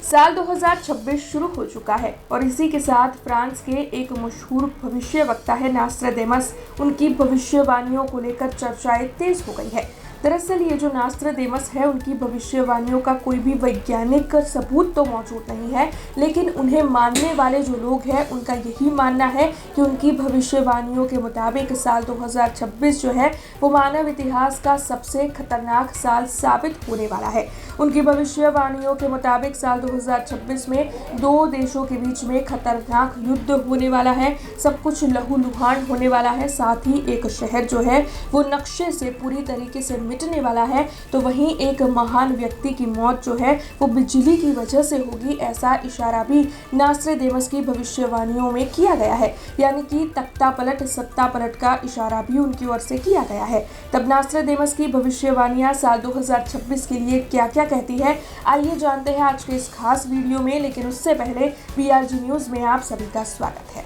साल 2026 शुरू हो चुका है और इसी के साथ फ्रांस के एक मशहूर भविष्यवक्ता है नास्ट्राडेमस। उनकी भविष्यवाणियों को लेकर चर्चाएं तेज हो गई है। दरअसल ये जो नास्ट्राडेमस है, उनकी भविष्यवाणियों का कोई भी वैज्ञानिक सबूत तो मौजूद नहीं है, लेकिन उन्हें मानने वाले जो लोग हैं उनका यही मानना है कि उनकी भविष्यवाणियों के मुताबिक साल 2026 जो है वो मानव इतिहास का सबसे खतरनाक साल साबित होने वाला है। उनकी भविष्यवाणियों के मुताबिक साल 2026 में दो देशों के बीच में खतरनाक युद्ध होने वाला है, सब कुछ लहूलुहान होने वाला है, साथ ही एक शहर जो है वो नक्शे से पूरी तरीके से मिटने वाला है, तो वहीं एक महान व्यक्ति की मौत जो है वो बिजली की वजह से होगी, ऐसा इशारा भी नास्ट्राडेमस की भविष्यवाणियों में किया गया है। यानी कि तख्ता पलट, सत्ता पलट का इशारा भी उनकी ओर से किया गया है। तब नास्ट्राडेमस की भविष्यवाणियां साल 2026 के लिए क्या क्या कहती है, आइए जानते हैं आज के इस खास वीडियो में। लेकिन उससे पहले BRG न्यूज में आप सभी का स्वागत है।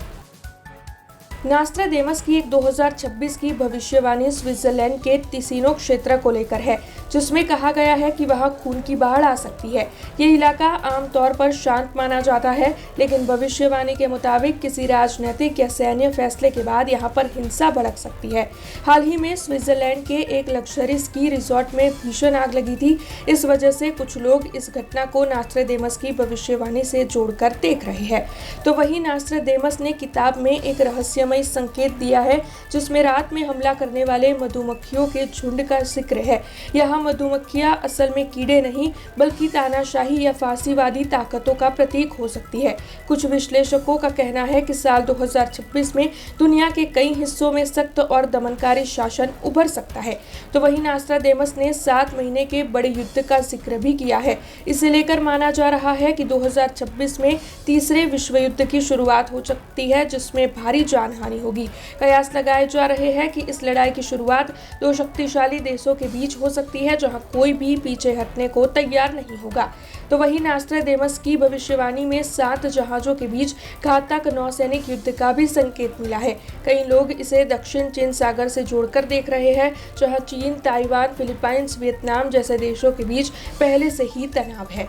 नास्ट्राडेमस की एक 2026 की भविष्यवाणी स्विट्जरलैंड के तिसिनो क्षेत्र को लेकर है, जिसमें कहा गया है कि वहां खून की बाढ़ आ सकती है। ये इलाका आमतौर पर शांत माना जाता है, लेकिन भविष्यवाणी के मुताबिक किसी राजनीतिक या सैन्य फैसले के बाद यहां पर हिंसा भड़क सकती है। हाल ही में स्विट्जरलैंड के एक लग्जरी स्की रिजॉर्ट में भीषण आग लगी थी। इस वजह से कुछ लोग इस घटना को नास्ट्राडेमस की भविष्यवाणी से जोड़कर देख रहे हैं। तो वहीं नास्ट्राडेमस ने किताब में एक रहस्यमय संकेत दिया है, जिसमें रात में हमला करने वाले मधुमक्खियों के झुंड का जिक्र है। यहाँ मधुमक्खियां असल में कीड़े नहीं, बल्कि तानाशाही या फांसीवादी ताकतों का प्रतीक हो सकती है। कुछ विश्लेषकों का कहना है कि साल 2026 में दुनिया के कई हिस्सों में सख्त और दमनकारी शासन उभर सकता है। तो वहीं नास्ट्राडेमस ने 7 महीने के बड़े युद्ध का जिक्र भी किया है। इसे लेकर माना जा रहा है कि 2026 में तीसरे विश्व युद्ध की शुरुआत हो सकती है, जिसमें भारी जान हानि होगी। कयास लगाए जा रहे हैं कि इस लड़ाई की शुरुआत दो शक्तिशाली देशों के बीच हो सकती है, जहां कोई भी पीछे हटने को तैयार नहीं होगा। तो वहीं नास्ट्राडेमस की भविष्यवाणी में 7 जहाजों के बीच घातक नौसैनिक युद्ध का भी संकेत मिला है। कई लोग इसे दक्षिण चीन सागर से जोड़कर देख रहे हैं, जहां चीन, ताइवान, फिलीपाइंस, वियतनाम जैसे देशों के बीच पहले से ही तनाव है।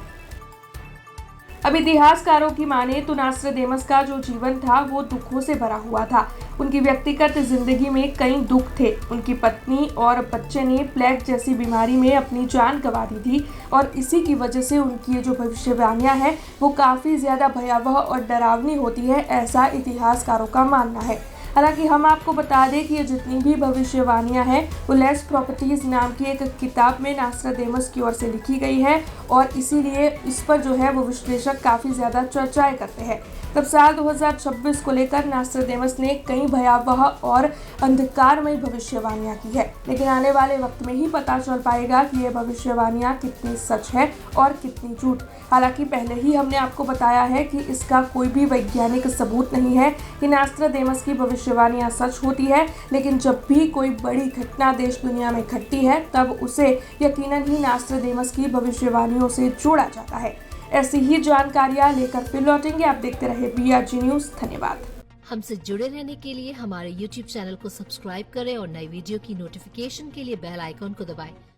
अब इतिहासकारों की माने तो नास्ट्राडेमस का जो जीवन था वो दुखों से भरा हुआ था। उनकी व्यक्तिगत जिंदगी में कई दुख थे। उनकी पत्नी और बच्चे ने प्लेग जैसी बीमारी में अपनी जान गंवा दी थी और इसी की वजह से उनकी ये जो भविष्यवाणियां हैं वो काफ़ी ज़्यादा भयावह और डरावनी होती है, ऐसा इतिहासकारों का मानना है। हालांकि हम आपको बता दें कि ये जितनी भी भविष्यवाणियां हैं वो लेस प्रॉपर्टीज नाम की एक किताब में नास्ट्राडेमस की ओर से लिखी गई है और इसीलिए इस पर जो है वो विश्लेषक काफ़ी ज़्यादा चर्चाएं करते हैं। तब साल 2026 को लेकर नास्ट्राडेमस ने कई भयावह और अंधकारमय भविष्यवाणियां की है, लेकिन आने वाले वक्त में ही पता चल पाएगा कि ये भविष्यवाणियां कितनी सच है और कितनी झूठ। हालांकि पहले ही हमने आपको बताया है कि इसका कोई भी वैज्ञानिक सबूत नहीं है कि नास्ट्राडेमस की भविष्यवाणियां सच होती है, लेकिन जब भी कोई बड़ी घटना देश दुनिया में घटती है तब उसे यकीनन ही नास्ट्राडेमस की भविष्यवाणियों से जोड़ा जाता है। ऐसी ही जानकारियां लेकर फिर लौटेंगे। आप देखते रहे BRG न्यूज। धन्यवाद। हमसे जुड़े रहने के लिए हमारे YouTube चैनल को सब्सक्राइब करें और नई वीडियो की नोटिफिकेशन के लिए बेल आइकॉन को दबाएं।